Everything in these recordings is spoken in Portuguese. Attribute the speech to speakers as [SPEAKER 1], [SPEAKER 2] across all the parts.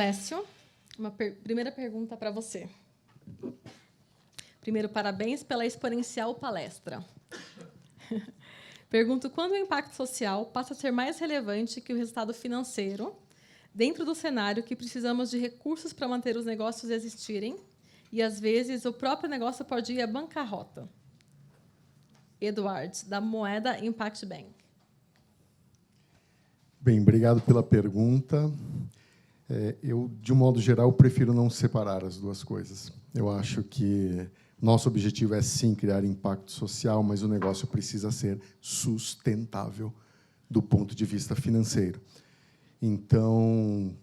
[SPEAKER 1] Clécio, primeira pergunta para você. Primeiro, parabéns pela exponencial palestra. Pergunto, quando o impacto social passa a ser mais relevante que o resultado financeiro, dentro do cenário que precisamos de recursos para manter os negócios existirem, e, às vezes, o próprio negócio pode ir à bancarrota? Eduardo, da Moeda Impact Bank.
[SPEAKER 2] Bem, obrigado pela pergunta. Eu, de um modo geral, prefiro não separar as duas coisas. Eu acho que nosso objetivo é, sim, criar impacto social, mas o negócio precisa ser sustentável do ponto de vista financeiro. Então,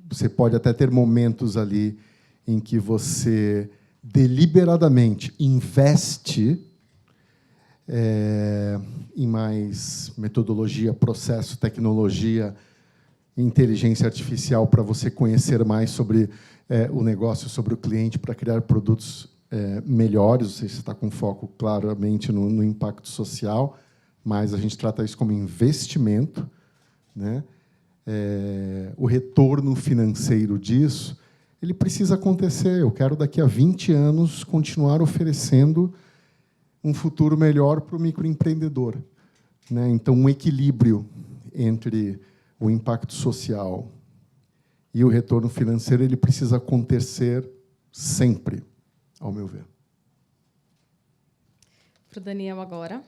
[SPEAKER 2] você pode até ter momentos ali em que você deliberadamente investe em mais metodologia, processo, tecnologia, inteligência artificial para você conhecer mais sobre o negócio, sobre o cliente, para criar produtos melhores. Ou seja, você está com foco claramente no impacto social, mas a gente trata isso como investimento, né? O retorno financeiro disso, ele precisa acontecer. Eu quero, daqui a 20 anos, continuar oferecendo um futuro melhor para o microempreendedor, né? Então, um equilíbrio entre o impacto social e o retorno financeiro, ele precisa acontecer sempre, ao meu ver.
[SPEAKER 1] Para o Daniel agora.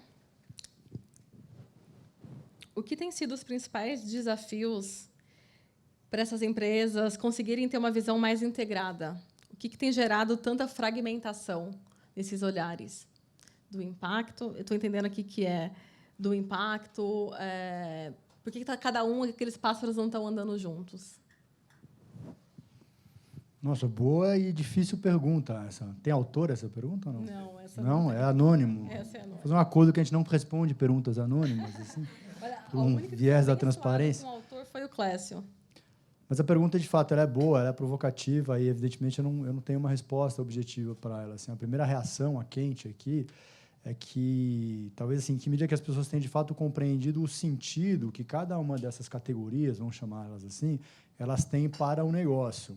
[SPEAKER 1] O que têm sido os principais desafios para essas empresas conseguirem ter uma visão mais integrada? O que tem gerado tanta fragmentação nesses olhares? Do impacto, eu estou entendendo aqui que é do impacto, por que cada aqueles pássaros não estão andando juntos?
[SPEAKER 3] Nossa, boa e difícil pergunta essa. Tem autor essa pergunta ou não?
[SPEAKER 1] Não, essa
[SPEAKER 3] não.
[SPEAKER 1] É
[SPEAKER 3] anônimo.
[SPEAKER 1] Essa é anônimo.
[SPEAKER 3] Fazer um acordo que a gente não responde perguntas anônimas, assim.
[SPEAKER 1] Olha,
[SPEAKER 3] Um viés da transparência.
[SPEAKER 1] O autor foi o Clécio.
[SPEAKER 3] Mas a pergunta, de fato, ela é boa, ela é provocativa e, evidentemente, eu não tenho uma resposta objetiva para ela. Assim, a primeira reação a quente aqui é que, talvez, assim, que medida que as pessoas têm, de fato, compreendido o sentido que cada uma dessas categorias, vamos chamá-las assim, elas têm para o negócio.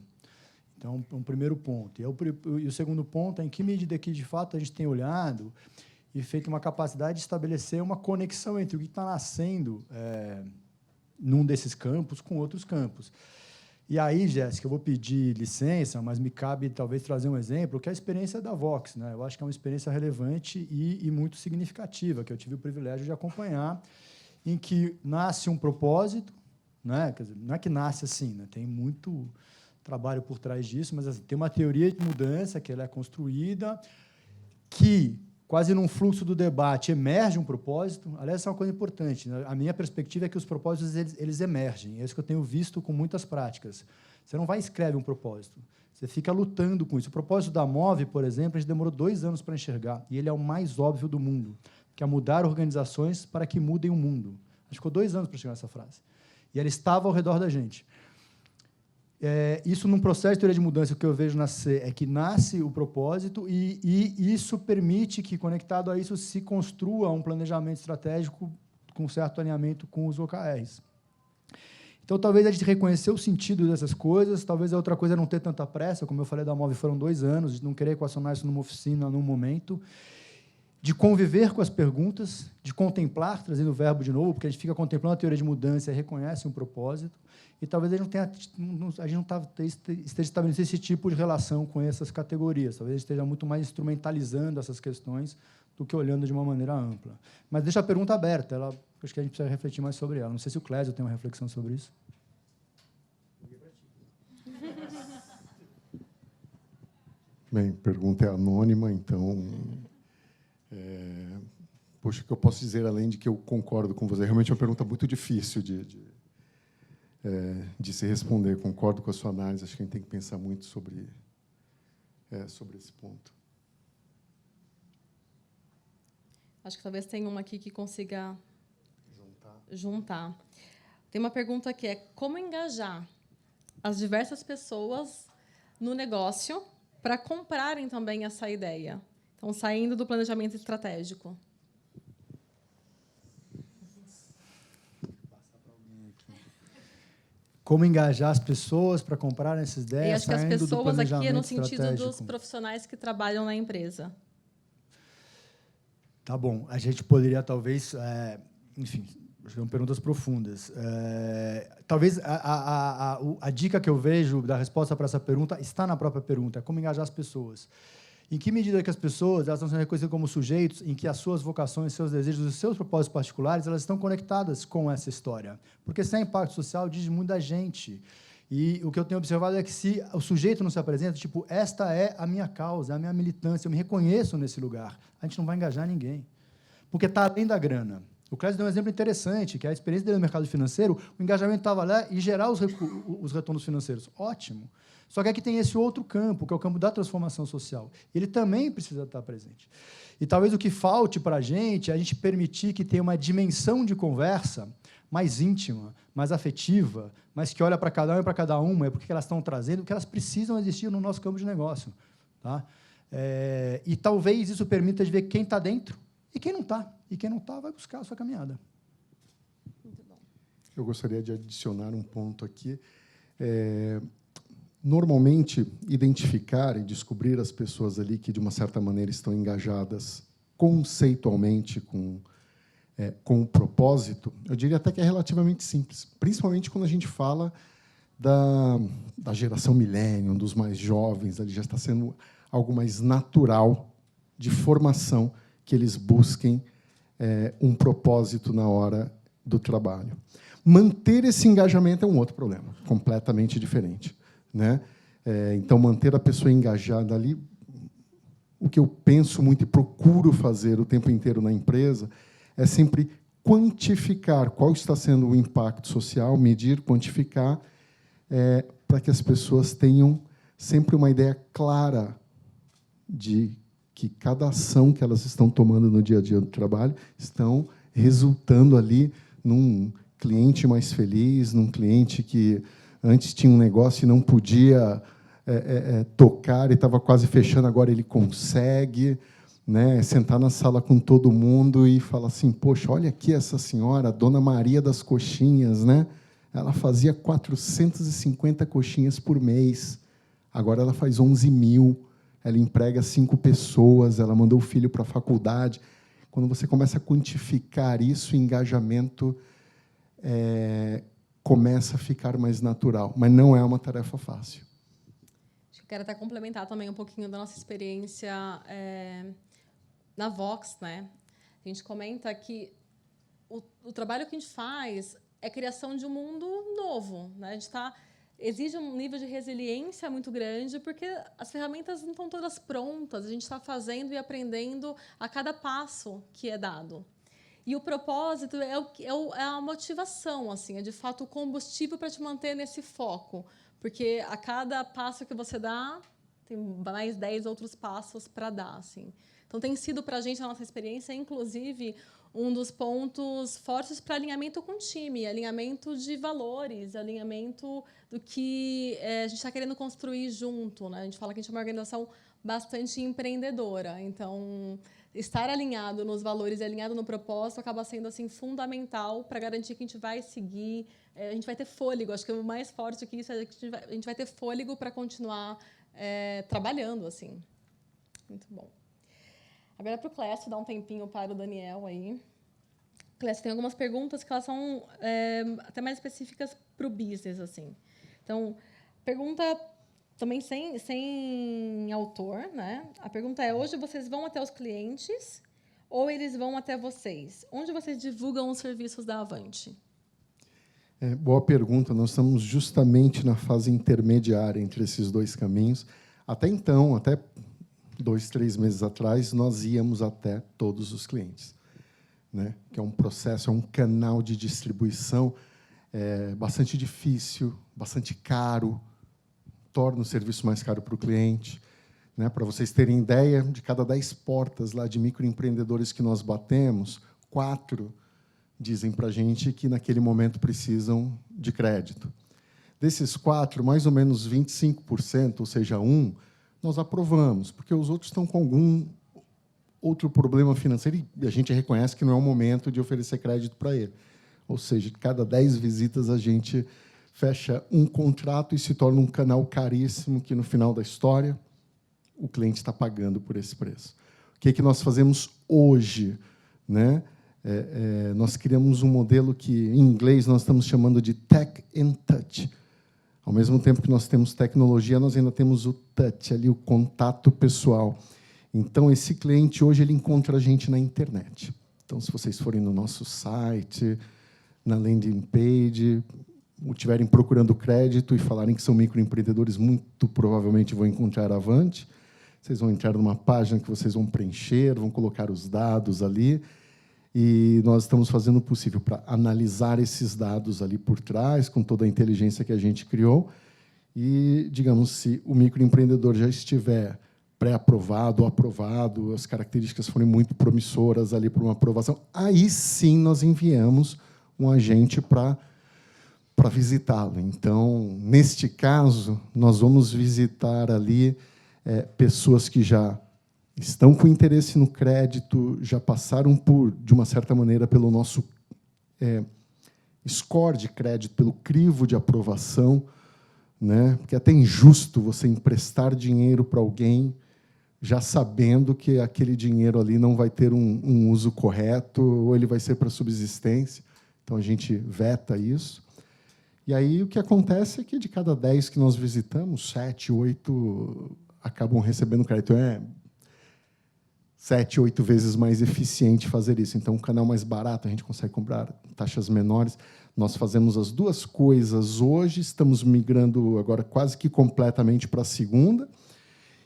[SPEAKER 3] Então, um primeiro ponto. E o segundo ponto é em que medida que, de fato, a gente tem olhado e feito uma capacidade de estabelecer uma conexão entre o que está nascendo num desses campos com outros campos. E aí, Jéssica, eu vou pedir licença, mas me cabe talvez trazer um exemplo, que é a experiência da Vox, né? Eu acho que é uma experiência relevante e muito significativa, que eu tive o privilégio de acompanhar, em que nasce um propósito, né? Quer dizer, não é que nasce assim, né? Tem muito trabalho por trás disso, mas assim, tem uma teoria de mudança que ela é construída, que quase num fluxo do debate emerge um propósito. Aliás, essa é uma coisa importante, né? A minha perspectiva é que os propósitos eles emergem. É isso que eu tenho visto com muitas práticas. Você não vai e escreve um propósito. Você fica lutando com isso. O propósito da MOVE, por exemplo, a gente demorou 2 anos para enxergar, e ele é o mais óbvio do mundo, que é mudar organizações para que mudem o mundo. Acho que ficou 2 anos para chegar nessa frase. E ela estava ao redor da gente. Isso, num processo de teoria de mudança, o que eu vejo nascer é que nasce o propósito e isso permite que, conectado a isso, se construa um planejamento estratégico com certo alinhamento com os OKRs. Então, talvez a gente reconhecer o sentido dessas coisas, talvez a outra coisa é não ter tanta pressa, como eu falei da MOVE, foram 2 anos, de não querer equacionar isso numa oficina, num momento, de conviver com as perguntas, de contemplar, trazendo o verbo de novo, porque a gente fica contemplando a teoria de mudança e reconhece um propósito, e talvez a gente não esteja estabelecendo esse tipo de relação com essas categorias, talvez a gente esteja muito mais instrumentalizando essas questões do que olhando de uma maneira ampla. Mas deixa a pergunta aberta, acho que a gente precisa refletir mais sobre ela. Não sei se o Clésio tem uma reflexão sobre isso.
[SPEAKER 2] Bem, pergunta é anônima, então... Poxa, o que eu posso dizer, além de que eu concordo com você? Realmente é uma pergunta muito difícil de se responder. Concordo com a sua análise, acho que a gente tem que pensar muito sobre esse ponto.
[SPEAKER 1] Acho que talvez tenha uma aqui que consiga juntar. Tem uma pergunta que é como engajar as diversas pessoas no negócio para comprarem também essa ideia. Então, saindo do planejamento estratégico.
[SPEAKER 3] como engajar as pessoas para comprar essas
[SPEAKER 1] E
[SPEAKER 3] ideias,
[SPEAKER 1] acho que as
[SPEAKER 3] saindo do
[SPEAKER 1] pessoas aqui é no
[SPEAKER 3] planejamento
[SPEAKER 1] sentido dos
[SPEAKER 3] estratégico.
[SPEAKER 1] profissionais que trabalham na empresa.
[SPEAKER 3] Tá bom. A gente poderia, talvez... enfim, são perguntas profundas. Talvez a dica que eu vejo da resposta para essa pergunta está na própria pergunta, como engajar as pessoas. Em que medida que as pessoas elas estão sendo reconhecidas como sujeitos em que as suas vocações, seus desejos, os seus propósitos particulares, elas estão conectadas com essa história. Porque se há impacto social, diz muito da gente. E o que eu tenho observado é que se o sujeito não se apresenta, tipo, esta é a minha causa, a minha militância, eu me reconheço nesse lugar, a gente não vai engajar ninguém. Porque está além da grana. O Clésio deu um exemplo interessante, que é a experiência dele no mercado financeiro, o engajamento estava lá e gerar os retornos financeiros. Ótimo. Só que aqui tem esse outro campo, que é o campo da transformação social. Ele também precisa estar presente. E talvez o que falte para a gente é a gente permitir que tenha uma dimensão de conversa mais íntima, mais afetiva, mas que olha para cada um e para cada uma, é porque elas estão trazendo, porque elas precisam existir no nosso campo de negócio. Tá? E talvez isso permita de ver quem está dentro e quem não está. E quem não está vai buscar a sua caminhada.
[SPEAKER 1] Muito bom.
[SPEAKER 2] Eu gostaria de adicionar um ponto aqui. Normalmente, identificar e descobrir as pessoas ali que, de uma certa maneira, estão engajadas conceitualmente com o propósito, eu diria até que é relativamente simples, principalmente quando a gente fala da geração millennium, dos mais jovens, ali já está sendo algo mais natural de formação que eles busquem um propósito na hora do trabalho. Manter esse engajamento é um outro problema, completamente diferente. Né? Então, manter a pessoa engajada ali, o que eu penso muito e procuro fazer o tempo inteiro na empresa é sempre quantificar qual está sendo o impacto social, medir, quantificar, para que as pessoas tenham sempre uma ideia clara de que cada ação que elas estão tomando no dia a dia do trabalho estão resultando ali num cliente mais feliz, num cliente que antes tinha um negócio e não podia tocar e estava quase fechando, agora ele consegue, né, sentar na sala com todo mundo e falar assim, poxa, olha aqui essa senhora, a Dona Maria das Coxinhas, né? Ela fazia 450 coxinhas por mês, agora ela faz 11 mil, ela emprega 5 pessoas, ela mandou o filho para a faculdade. Quando você começa a quantificar isso, o engajamento começa a ficar mais natural, mas não é uma tarefa fácil.
[SPEAKER 1] Acho que quero até complementar também um pouquinho da nossa experiência na Vox, né? A gente comenta que o trabalho que a gente faz é a criação de um mundo novo, né? A gente exige um nível de resiliência muito grande, porque as ferramentas não estão todas prontas, a gente está fazendo e aprendendo a cada passo que é dado. E o propósito é a motivação, assim, é de fato o combustível para te manter nesse foco, porque a cada passo que você dá, tem mais 10 outros passos para dar, assim. Então tem sido para a gente, a nossa experiência, inclusive, um dos pontos fortes para alinhamento com o time, alinhamento de valores, alinhamento do que a gente está querendo construir junto, né? A gente fala que a gente é uma organização bastante empreendedora, então estar alinhado nos valores e alinhado no propósito acaba sendo assim fundamental para garantir que a gente vai seguir, a gente vai ter fôlego. Acho que o mais forte que isso é que a gente vai ter fôlego para continuar trabalhando assim. Muito bom. Agora para o Clécio, dar um tempinho para o Daniel aí. Clécio, tem algumas perguntas que elas são até mais específicas para o business, assim. Então, pergunta também sem autor, né? A pergunta é: hoje vocês vão até os clientes ou eles vão até vocês? Onde vocês divulgam os serviços da Avante?
[SPEAKER 2] Boa pergunta. Nós estamos justamente na fase intermediária entre esses dois caminhos. Até então, até 2, 3 meses atrás, nós íamos até todos os clientes, né? Que é um processo, é um canal de distribuição bastante difícil, bastante caro, torna o serviço mais caro para o cliente, né? Para vocês terem ideia, de cada 10 portas lá de microempreendedores que nós batemos, 4 dizem para a gente que, naquele momento, precisam de crédito. Desses 4, mais ou menos 25%, ou seja, 1, nós aprovamos, porque os outros estão com algum outro problema financeiro e a gente reconhece que não é o momento de oferecer crédito para ele. Ou seja, de cada 10 visitas, a gente fecha um contrato e se torna um canal caríssimo que, no final da história, o cliente está pagando por esse preço. O que nós fazemos hoje? Né? Nós criamos um modelo que, em inglês, nós estamos chamando de Tech and Touch. Ao mesmo tempo que nós temos tecnologia, nós ainda temos o touch, ali, o contato pessoal. Então, esse cliente, hoje, ele encontra a gente na internet. Então, se vocês forem no nosso site, na landing page, ou estiverem procurando crédito e falarem que são microempreendedores, muito provavelmente vão encontrar a Avante. Vocês vão entrar numa página que vocês vão preencher, vão colocar os dados ali, e nós estamos fazendo o possível para analisar esses dados ali por trás, com toda a inteligência que a gente criou, e, digamos, se o microempreendedor já estiver pré-aprovado ou aprovado, as características forem muito promissoras ali para uma aprovação, aí sim nós enviamos um agente para visitá-lo. Então, neste caso, nós vamos visitar ali pessoas que já estão com interesse no crédito, já passaram por, de uma certa maneira, pelo nosso score de crédito, pelo crivo de aprovação, né? Porque é até injusto você emprestar dinheiro para alguém já sabendo que aquele dinheiro ali não vai ter um uso correto ou ele vai ser para subsistência. Então, a gente veta isso. E aí o que acontece é que, de cada 10 que nós visitamos, 7, 8 acabam recebendo crédito. É 7, 8 vezes mais eficiente fazer isso. Então, um canal mais barato, a gente consegue comprar taxas menores. Nós fazemos as duas coisas hoje, estamos migrando agora quase que completamente para a segunda.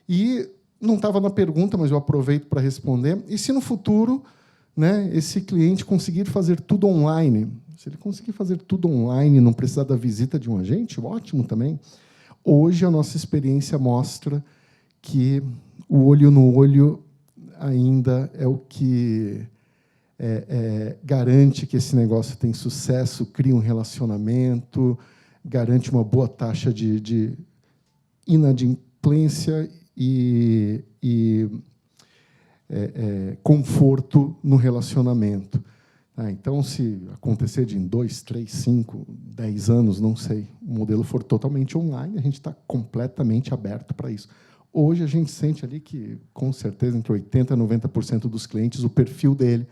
[SPEAKER 2] E não estava na pergunta, mas eu aproveito para responder. E se no futuro, né, esse cliente conseguir fazer tudo online? Se ele conseguir fazer tudo online, não precisar da visita de um agente, ótimo também. Hoje, a nossa experiência mostra que o olho no olho ainda é o que garante que esse negócio tem sucesso, cria um relacionamento, garante uma boa taxa de inadimplência e conforto no relacionamento. Então, se acontecer de em 2, 3, 5, 10 anos, não sei, o modelo for totalmente online, a gente está completamente aberto para isso. Hoje, a gente sente ali que, com certeza, entre 80% e 90% dos clientes, o perfil dele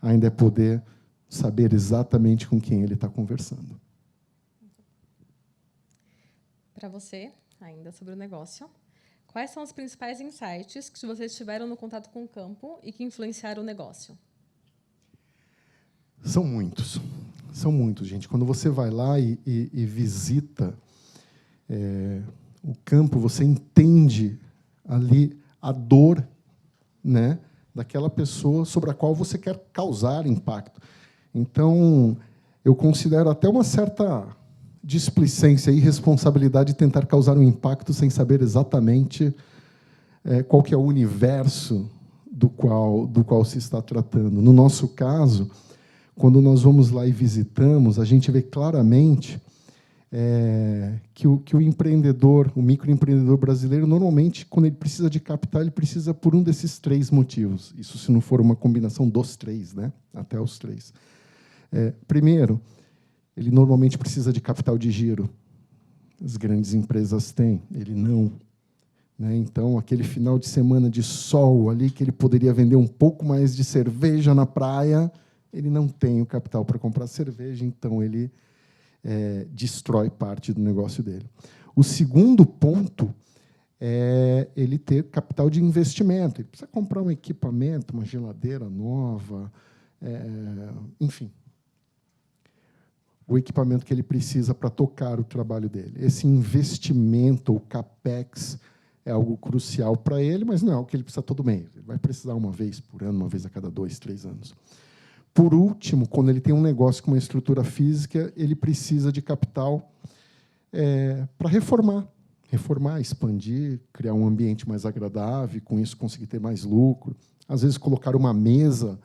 [SPEAKER 2] ainda é poder saber exatamente com quem ele está conversando.
[SPEAKER 1] Para você, ainda sobre o negócio, quais são os principais insights que vocês tiveram no contato com o campo e que influenciaram o negócio?
[SPEAKER 2] São muitos, gente. Quando você vai lá e visita o campo, você entende ali a dor, né, daquela pessoa sobre a qual você quer causar impacto. Então, eu considero até uma certa displicência e irresponsabilidade de tentar causar um impacto sem saber exatamente qual que é o universo do qual se está tratando. No nosso caso, quando nós vamos lá e visitamos, a gente vê claramente que o empreendedor, o microempreendedor brasileiro, normalmente, quando ele precisa de capital, ele precisa por um desses 3 motivos. Isso se não for uma combinação dos 3, né? Até os 3. Primeiro, ele normalmente precisa de capital de giro. As grandes empresas têm, ele não. Né? Então, aquele final de semana de sol ali, que ele poderia vender um pouco mais de cerveja na praia, ele não tem o capital para comprar cerveja, então ele destrói parte do negócio dele. O segundo ponto é ele ter capital de investimento. Ele precisa comprar um equipamento, uma geladeira nova, enfim, o equipamento que ele precisa para tocar o trabalho dele. Esse investimento, o CAPEX, é algo crucial para ele, mas não é algo que ele precisa todo mês. Ele vai precisar uma vez por ano, uma vez a cada 2, 3 anos. Por último, quando ele tem um negócio com uma estrutura física, ele precisa de capital para reformar, expandir, criar um ambiente mais agradável, e, com isso, conseguir ter mais lucro. Às vezes, colocar uma mesa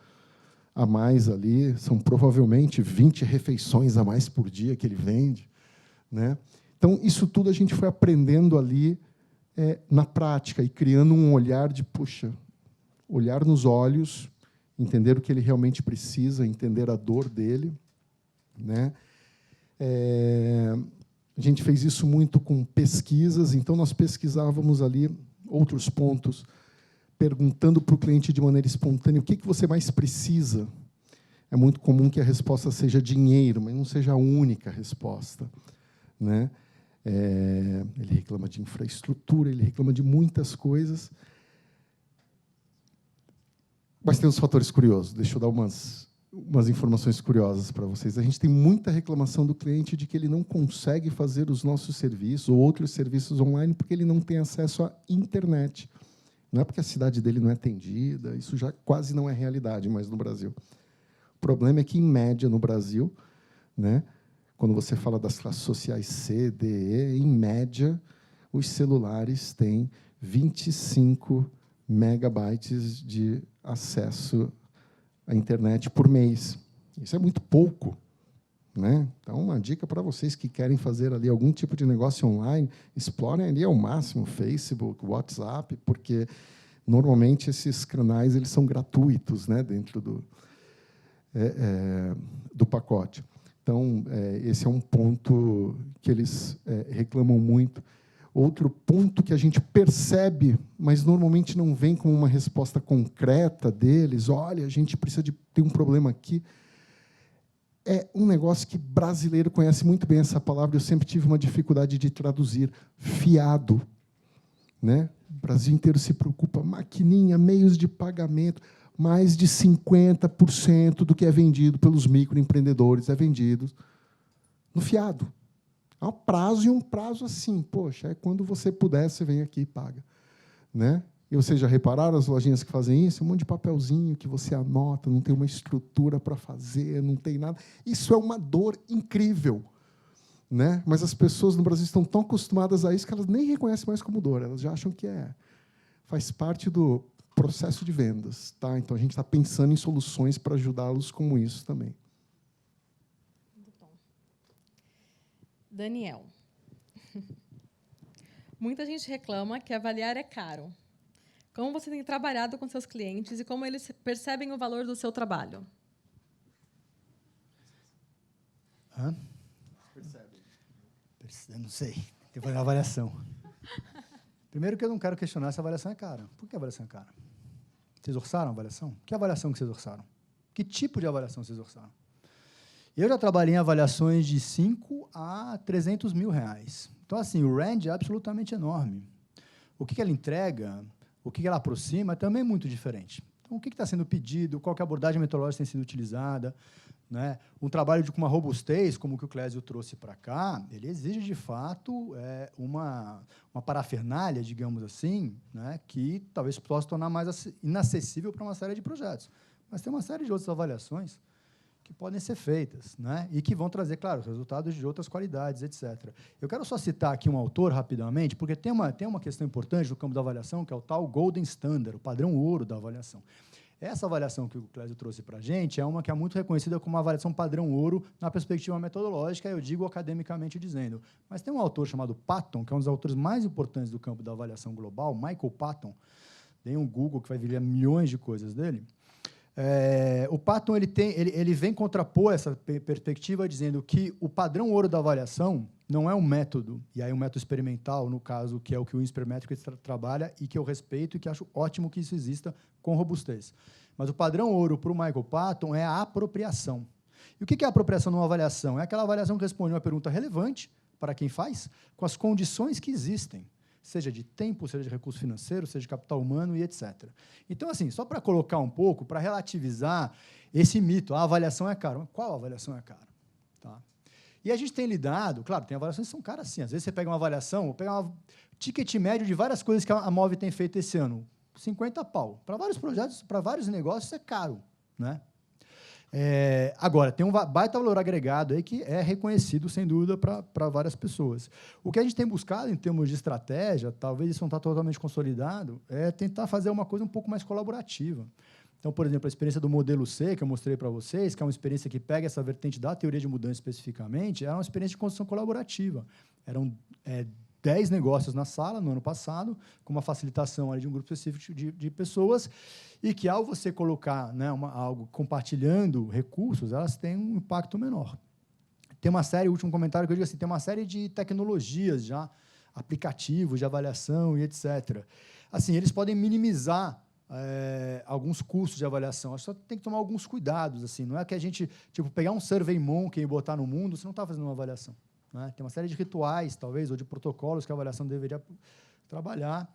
[SPEAKER 2] a mais ali, são provavelmente 20 refeições a mais por dia que ele vende. Né? Então, isso tudo a gente foi aprendendo ali na prática e criando um olhar de, puxa, olhar nos olhos, entender o que ele realmente precisa, entender a dor dele, né? A gente fez isso muito com pesquisas, então nós pesquisávamos ali outros pontos, perguntando para o cliente de maneira espontânea o que você mais precisa. É muito comum que a resposta seja dinheiro, mas não seja a única resposta, né? Ele reclama de infraestrutura, ele reclama de muitas coisas. Mas tem uns fatores curiosos. Deixa eu dar umas informações curiosas para vocês. A gente tem muita reclamação do cliente de que ele não consegue fazer os nossos serviços ou outros serviços online porque ele não tem acesso à internet. Não é porque a cidade dele não é atendida, isso já quase não é realidade mais no Brasil. O problema é que, em média, no Brasil, né, quando você fala das classes sociais C, D, E, em média, os celulares têm 25 megabytes de acesso à internet por mês. Isso é muito pouco, né? Então, uma dica para vocês que querem fazer ali algum tipo de negócio online, explorem ali ao máximo Facebook, WhatsApp, porque normalmente esses canais eles são gratuitos, né, dentro do pacote. Então, esse é um ponto que eles reclamam muito. Outro ponto que a gente percebe, mas normalmente não vem como uma resposta concreta deles, olha, a gente precisa de ter um problema aqui, é um negócio que brasileiro conhece muito bem essa palavra, eu sempre tive uma dificuldade de traduzir, fiado, né? O Brasil inteiro se preocupa, maquininha, meios de pagamento, mais de 50% do que é vendido pelos microempreendedores é vendido no fiado. Há um prazo, e um prazo assim, poxa, é quando você puder, você vem aqui e paga, né? E vocês já repararam as lojinhas que fazem isso? Um monte de papelzinho que você anota, não tem uma estrutura para fazer, não tem nada. Isso é uma dor incrível, né? Mas as pessoas no Brasil estão tão acostumadas a isso que elas nem reconhecem mais como dor, elas já acham que faz parte do processo de vendas, tá? Então a gente está pensando em soluções para ajudá-los com isso também.
[SPEAKER 1] Daniel. Muita gente reclama que avaliar é caro. Como você tem trabalhado com seus clientes e como eles percebem o valor do seu trabalho?
[SPEAKER 3] Eu não sei. Tem que fazer uma avaliação. Primeiro que eu não quero questionar se a avaliação é cara. Por que a avaliação é cara? Vocês orçaram a avaliação? Que avaliação que vocês orçaram? Que tipo de avaliação vocês orçaram? Eu já trabalhei em avaliações de 5 a 300 mil reais. Então, assim, o range é absolutamente enorme. O que ela entrega, o que ela aproxima, é também muito diferente. Então, o que está sendo pedido, qual que é a abordagem metodológica tem sido utilizada, né? Um trabalho com uma robustez, como o que o Clésio trouxe para cá, ele exige, de fato, uma parafernália, digamos assim, né? Que talvez possa tornar mais inacessível para uma série de projetos. Mas tem uma série de outras avaliações que podem ser feitas, né? E que vão trazer, claro, resultados de outras qualidades, etc. Eu quero só citar aqui um autor, rapidamente, porque tem uma questão importante no campo da avaliação, que é o tal Golden Standard, o padrão ouro da avaliação. Essa avaliação que o Clésio trouxe para a gente é uma que é muito reconhecida como uma avaliação padrão ouro na perspectiva metodológica, eu digo academicamente dizendo. Mas tem um autor chamado Patton, que é um dos autores mais importantes do campo da avaliação global, Michael Patton. Tem um Google que vai vir milhões de coisas dele. O Patton ele vem contrapor essa perspectiva dizendo que o padrão ouro da avaliação não é um método, e aí um método experimental, no caso, que é o que o Inspermetrics trabalha e que eu respeito e que acho ótimo que isso exista com robustez. Mas o padrão ouro para o Michael Patton é a apropriação. E o que é a apropriação numa avaliação? É aquela avaliação que responde uma pergunta relevante para quem faz, com as condições que existem, seja de tempo, seja de recurso financeiro, seja de capital humano e etc. Então, assim, só para colocar um pouco, para relativizar esse mito, a avaliação é cara. Qual avaliação é cara? Tá? E a gente tem lidado, claro, tem avaliações que são caras sim. Às vezes você pega uma avaliação, vou pegar um ticket médio de várias coisas que a Move tem feito esse ano, 50 pau. Para vários projetos, para vários negócios, é caro, né? Agora, tem um baita valor agregado aí que é reconhecido, sem dúvida, para várias pessoas. O que a gente tem buscado em termos de estratégia, talvez isso não está totalmente consolidado, é tentar fazer uma coisa um pouco mais colaborativa. Então, por exemplo, a experiência do modelo C, que eu mostrei para vocês, que é uma experiência que pega essa vertente da teoria de mudança especificamente, é uma experiência de construção colaborativa. Eram 10 negócios na sala, no ano passado, com uma facilitação ali de um grupo específico de pessoas, e que, ao você colocar, né, algo compartilhando recursos, elas têm um impacto menor. tem uma série, último comentário que eu digo assim, tem uma série de tecnologias já, aplicativos de avaliação e etc. Assim, eles podem minimizar alguns custos de avaliação. Só tem que tomar alguns cuidados. Assim, não é que a gente pegar um SurveyMonkey e botar no mundo, você não está fazendo uma avaliação. Né? Tem uma série de rituais, talvez, ou de protocolos que a avaliação deveria trabalhar,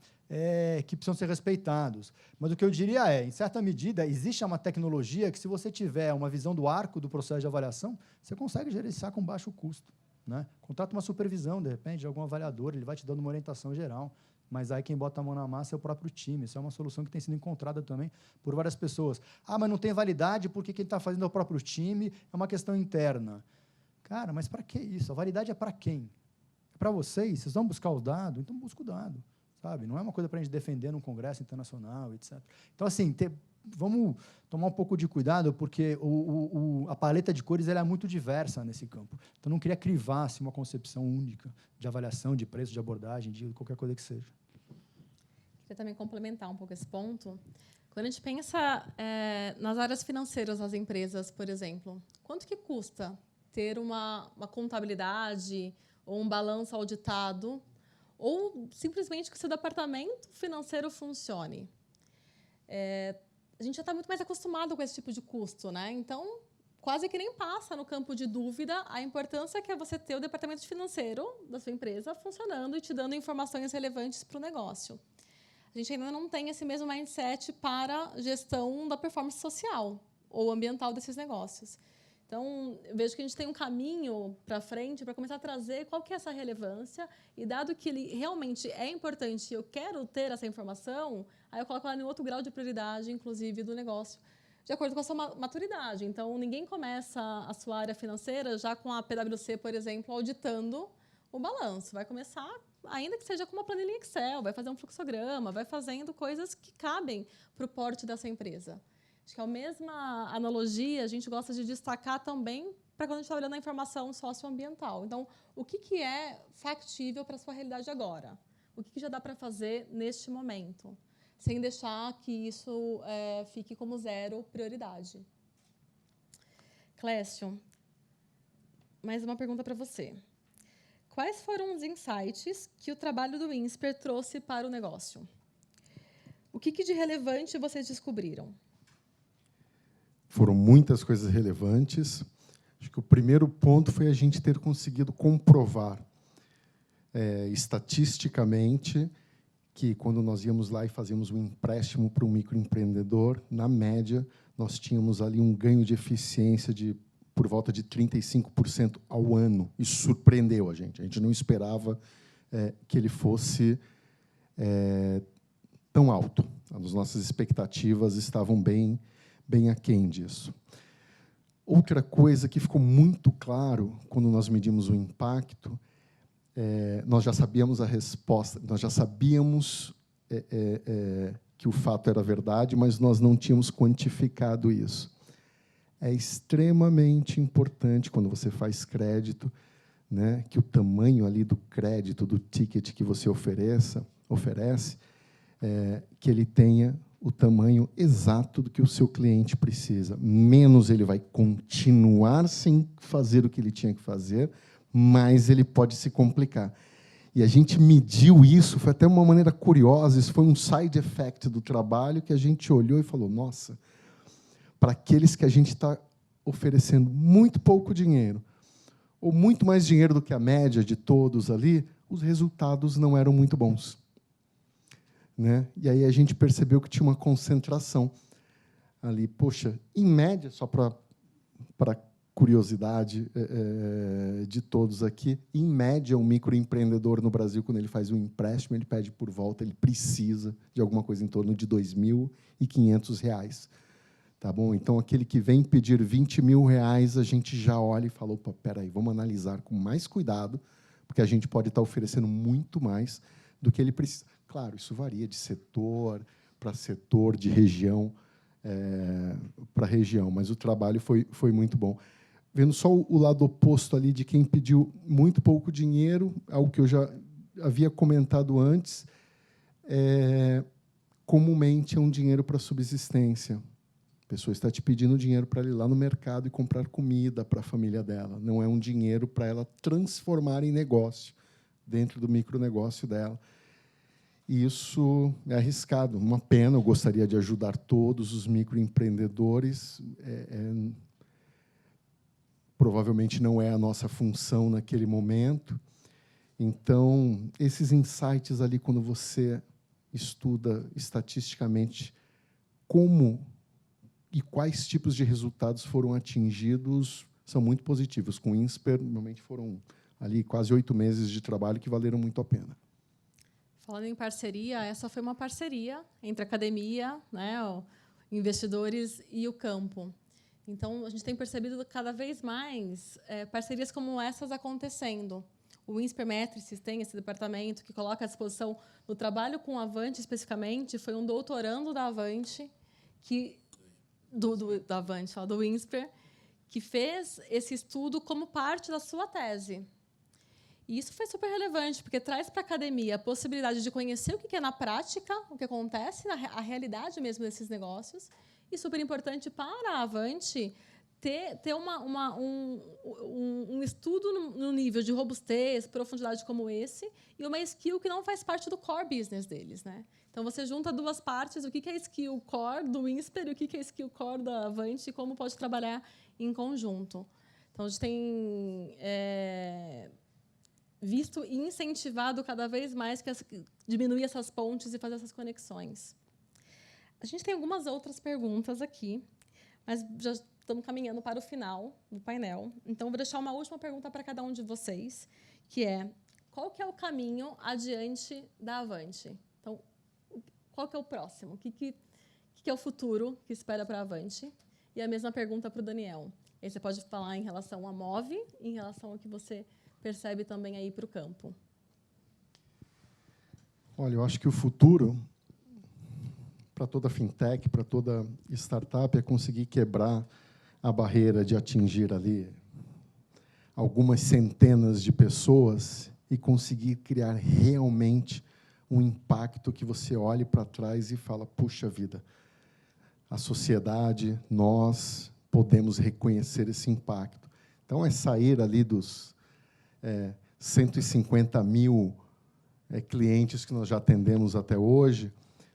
[SPEAKER 3] que precisam ser respeitados. Mas o que eu diria em certa medida, existe uma tecnologia que, se você tiver uma visão do arco do processo de avaliação, você consegue gerenciar com baixo custo. Né? Contrata uma supervisão, de repente, de algum avaliador, ele vai te dando uma orientação geral, mas aí quem bota a mão na massa é o próprio time. Isso é uma solução que tem sido encontrada também por várias pessoas. Mas não tem validade porque quem está fazendo é o próprio time, é uma questão interna. Cara, mas para que isso? A validade é para quem? É para vocês? Vocês vão buscar o dado? Então busca o dado. Sabe? Não é uma coisa para a gente defender num congresso internacional, etc. Então, assim, vamos tomar um pouco de cuidado, porque a paleta de cores ela é muito diversa nesse campo. Então, não queria crivar assim, uma concepção única de avaliação, de preço, de abordagem, de qualquer coisa que seja.
[SPEAKER 1] Queria também complementar um pouco esse ponto. Quando a gente pensa nas áreas financeiras das empresas, por exemplo, quanto que custa ter uma contabilidade ou um balanço auditado, ou simplesmente que o seu departamento financeiro funcione? A gente já está muito mais acostumado com esse tipo de custo, né? Então, quase que nem passa no campo de dúvida a importância que é você ter o departamento financeiro da sua empresa funcionando e te dando informações relevantes para o negócio. A gente ainda não tem esse mesmo mindset para a gestão da performance social ou ambiental desses negócios. Então, eu vejo que a gente tem um caminho para frente para começar a trazer qual que é essa relevância, e dado que ele realmente é importante e eu quero ter essa informação, aí eu coloco ela em outro grau de prioridade, inclusive, do negócio, de acordo com a sua maturidade. Então, ninguém começa a sua área financeira já com a PwC, por exemplo, auditando o balanço. Vai começar, ainda que seja com uma planilha Excel, vai fazer um fluxograma, vai fazendo coisas que cabem para o porte dessa empresa. Acho que é a mesma analogia, a gente gosta de destacar também para quando a gente está olhando a informação socioambiental. Então, o que é factível para a sua realidade agora? O que já dá para fazer neste momento? Sem deixar que isso fique como zero prioridade. Clécio, mais uma pergunta para você. Quais foram os insights que o trabalho do INSPER trouxe para o negócio? O que de relevante vocês descobriram?
[SPEAKER 2] Foram muitas coisas relevantes. Acho que o primeiro ponto foi a gente ter conseguido comprovar estatisticamente que, quando nós íamos lá e fazíamos um empréstimo para um microempreendedor, na média, nós tínhamos ali um ganho de eficiência por volta de 35% ao ano. Isso surpreendeu a gente. A gente não esperava que ele fosse tão alto. As nossas expectativas estavam bem aquém disso. Outra coisa que ficou muito claro quando nós medimos o impacto, nós já sabíamos a resposta, nós já sabíamos que o fato era verdade, mas nós não tínhamos quantificado isso. É extremamente importante, quando você faz crédito, né, que o tamanho ali do crédito, do ticket que você oferece, que ele tenha o tamanho exato do que o seu cliente precisa. Menos ele vai continuar sem fazer o que ele tinha que fazer, mais ele pode se complicar. E a gente mediu isso, foi até uma maneira curiosa, isso foi um side effect do trabalho, que a gente olhou e falou, nossa, para aqueles que a gente está oferecendo muito pouco dinheiro, ou muito mais dinheiro do que a média de todos ali, os resultados não eram muito bons. Né? E aí a gente percebeu que tinha uma concentração ali. Poxa, em média, só para curiosidade de todos aqui, em média, um microempreendedor no Brasil, quando ele faz um empréstimo, ele pede por volta, ele precisa de alguma coisa em torno de R$ 2.500. Tá bom? Então, aquele que vem pedir R$ 20.000, a gente já olha e fala, opa, peraí, vamos analisar com mais cuidado, porque a gente pode estar oferecendo muito mais do que ele precisa. Claro, isso varia de setor para setor, de região para região, mas o trabalho foi muito bom. Vendo só o lado oposto ali de quem pediu muito pouco dinheiro, algo que eu já havia comentado antes, comumente é um dinheiro para subsistência. A pessoa está te pedindo dinheiro para ir lá no mercado e comprar comida para a família dela. Não é um dinheiro para ela transformar em negócio, dentro do micronegócio dela. E isso é arriscado. Uma pena, eu gostaria de ajudar todos os microempreendedores. Provavelmente não é a nossa função naquele momento. Então, esses insights ali, quando você estuda estatisticamente como e quais tipos de resultados foram atingidos, são muito positivos. Com o INSPER, normalmente foram ali quase 8 meses de trabalho que valeram muito a pena.
[SPEAKER 1] Falando em parceria, essa foi uma parceria entre a academia, né, investidores e o campo. Então, a gente tem percebido cada vez mais parcerias como essas acontecendo. O INSPER Metrics tem esse departamento que coloca à disposição, no trabalho com a Avante, especificamente, foi um doutorando da Avante, do INSPER, que fez esse estudo como parte da sua tese. E isso foi super relevante, porque traz para a academia a possibilidade de conhecer o que é na prática, o que acontece, a realidade mesmo desses negócios, e super importante para a Avante ter um estudo no nível de robustez, profundidade como esse, e uma skill que não faz parte do core business deles, né? Então, você junta duas partes, o que é skill core do INSPER e o que é skill core da Avante e como pode trabalhar em conjunto. Então, a gente tem visto e incentivado cada vez mais que diminuir essas pontes e fazer essas conexões. A gente tem algumas outras perguntas aqui, mas já estamos caminhando para o final do painel. Então, vou deixar uma última pergunta para cada um de vocês, que é: qual que é o caminho adiante da Avante? Então, qual que é o próximo? O que é o futuro que espera para a Avante? E a mesma pergunta para o Daniel. Aí você pode falar em relação à MOVE e em relação ao que você percebe também aí para o campo.
[SPEAKER 2] Olha, eu acho que o futuro para toda fintech, para toda startup, é conseguir quebrar a barreira de atingir ali algumas centenas de pessoas e conseguir criar realmente um impacto que você olhe para trás e fala: puxa vida, a sociedade, nós podemos reconhecer esse impacto. Então, é sair ali dos 150 mil clientes que nós já atendemos até hoje,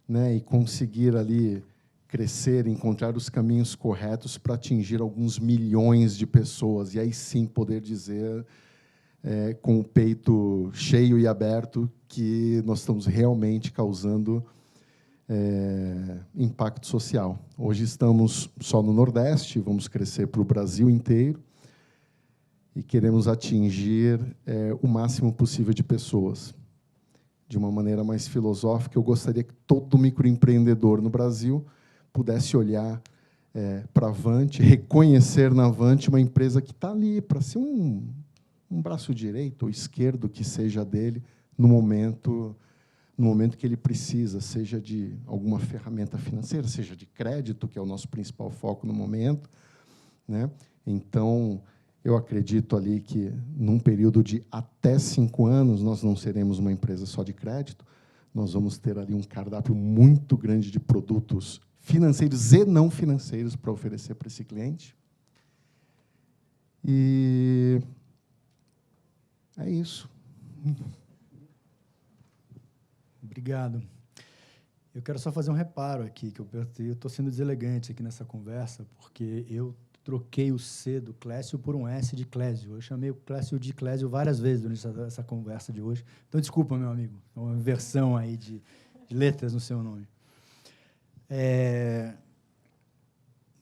[SPEAKER 2] né, e conseguir ali crescer, encontrar os caminhos corretos para atingir alguns milhões de pessoas, e aí sim poder dizer, com o peito cheio e aberto, que nós estamos realmente causando impacto social. Hoje estamos só no Nordeste, vamos crescer para o Brasil inteiro, e queremos atingir o máximo possível de pessoas. De uma maneira mais filosófica, eu gostaria que todo microempreendedor no Brasil pudesse olhar para a Avante, reconhecer na Avante uma empresa que está ali para ser um braço direito ou esquerdo que seja dele no momento que ele precisa, seja de alguma ferramenta financeira, seja de crédito, que é o nosso principal foco no momento, né? Então, eu acredito ali que, num período de até 5 anos, nós não seremos uma empresa só de crédito, nós vamos ter ali um cardápio muito grande de produtos financeiros e não financeiros para oferecer para esse cliente. E é isso.
[SPEAKER 3] Obrigado. Eu quero só fazer um reparo aqui, que eu estou sendo deselegante aqui nessa conversa, porque eu troquei o C do Clécio por um S de Clésio. Eu chamei o Clécio de Clésio várias vezes durante essa conversa de hoje. Então, desculpa, meu amigo. É uma inversão aí de letras no seu nome.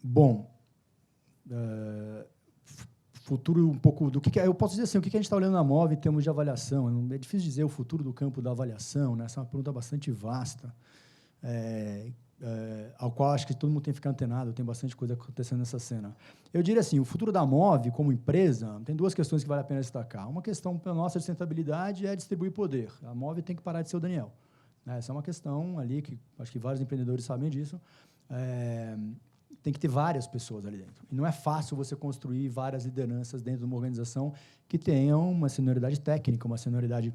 [SPEAKER 3] Bom, futuro um pouco do que eu posso dizer assim, o que a gente está olhando na MOVE em termos de avaliação. É difícil dizer o futuro do campo da avaliação, né? Essa é uma pergunta bastante vasta, ao qual acho que todo mundo tem que ficar antenado, tem bastante coisa acontecendo nessa cena. Eu diria assim, o futuro da MOVE como empresa tem 2 questões que vale a pena destacar. Uma questão nossa de sustentabilidade é distribuir poder. A MOVE tem que parar de ser o Daniel. Essa é uma questão ali que acho que vários empreendedores sabem disso. Tem que ter várias pessoas ali dentro. E não é fácil você construir várias lideranças dentro de uma organização que tenham uma senioridade técnica, uma senioridade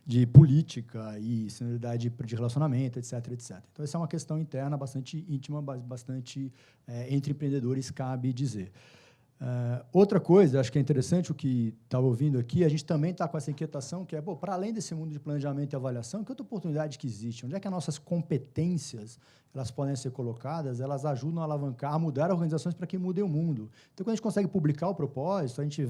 [SPEAKER 3] de política e senioridade de relacionamento, etc, etc. Então, essa é uma questão interna bastante íntima, bastante entre empreendedores, cabe dizer. Outra coisa, acho que é interessante o que estava ouvindo aqui, a gente também está com essa inquietação, que é, para além desse mundo de planejamento e avaliação, que outra oportunidade que existe? Onde é que as nossas competências elas podem ser colocadas, elas ajudam a alavancar, a mudar organizações para que mudem o mundo. Então, quando a gente consegue publicar o propósito, a gente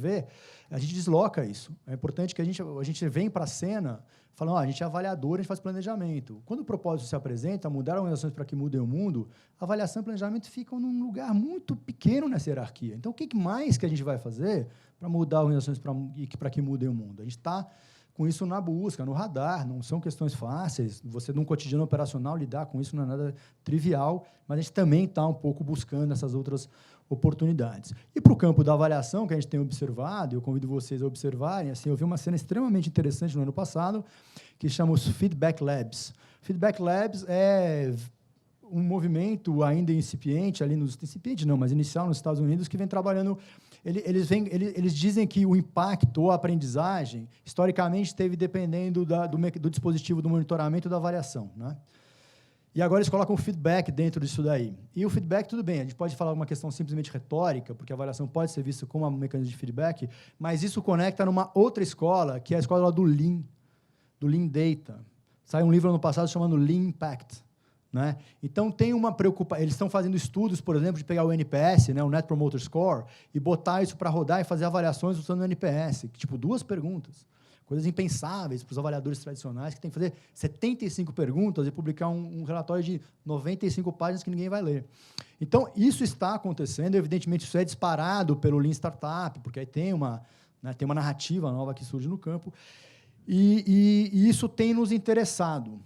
[SPEAKER 3] desloca isso. É importante que a gente vem para a cena falando, a gente é avaliador, a gente faz planejamento. Quando o propósito se apresenta, mudar organizações para que mudem o mundo, a avaliação e o planejamento ficam num lugar muito pequeno nessa hierarquia. Então, o que mais que a gente vai fazer para mudar organizações para que mudem o mundo? A gente está com isso na busca, no radar, não são questões fáceis. Você, num cotidiano operacional, lidar com isso não é nada trivial, mas a gente também está um pouco buscando essas outras oportunidades. E para o campo da avaliação, que a gente tem observado, eu convido vocês a observarem, assim, eu vi uma cena extremamente interessante no ano passado, que chama os Feedback Labs. Feedback Labs é um movimento ainda incipiente, mas inicial nos Estados Unidos, que vem trabalhando. Eles dizem que o impacto ou a aprendizagem, historicamente, esteve dependendo do dispositivo do monitoramento e da avaliação, né? E agora eles colocam o feedback dentro disso daí. E o feedback, tudo bem, a gente pode falar uma questão simplesmente retórica, porque a avaliação pode ser vista como um mecanismo de feedback, mas isso conecta numa outra escola, que é a escola do Lean Data. Saiu um livro ano passado chamado Lean Impact. Né? Então, tem uma preocupação. Eles estão fazendo estudos, por exemplo, de pegar o NPS, né, o Net Promoter Score, e botar isso para rodar e fazer avaliações usando o NPS. Tipo, 2 perguntas. Coisas impensáveis para os avaliadores tradicionais, que tem que fazer 75 perguntas e publicar um relatório de 95 páginas que ninguém vai ler. Então, isso está acontecendo. Evidentemente, isso é disparado pelo Lean Startup, porque aí tem uma narrativa nova que surge no campo. E isso tem nos interessado.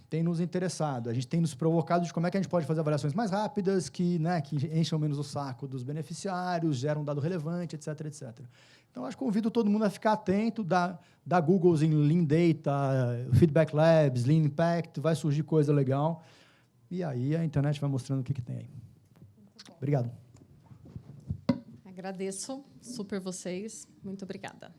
[SPEAKER 3] A gente tem nos provocado de como é que a gente pode fazer avaliações mais rápidas, que encham menos o saco dos beneficiários, geram um dado relevante, etc, etc. Então, acho que convido todo mundo a ficar atento, dar Googles em Lean Data, Feedback Labs, Lean Impact, vai surgir coisa legal. E aí a internet vai mostrando o que tem aí. Obrigado.
[SPEAKER 1] Agradeço super vocês. Muito obrigada.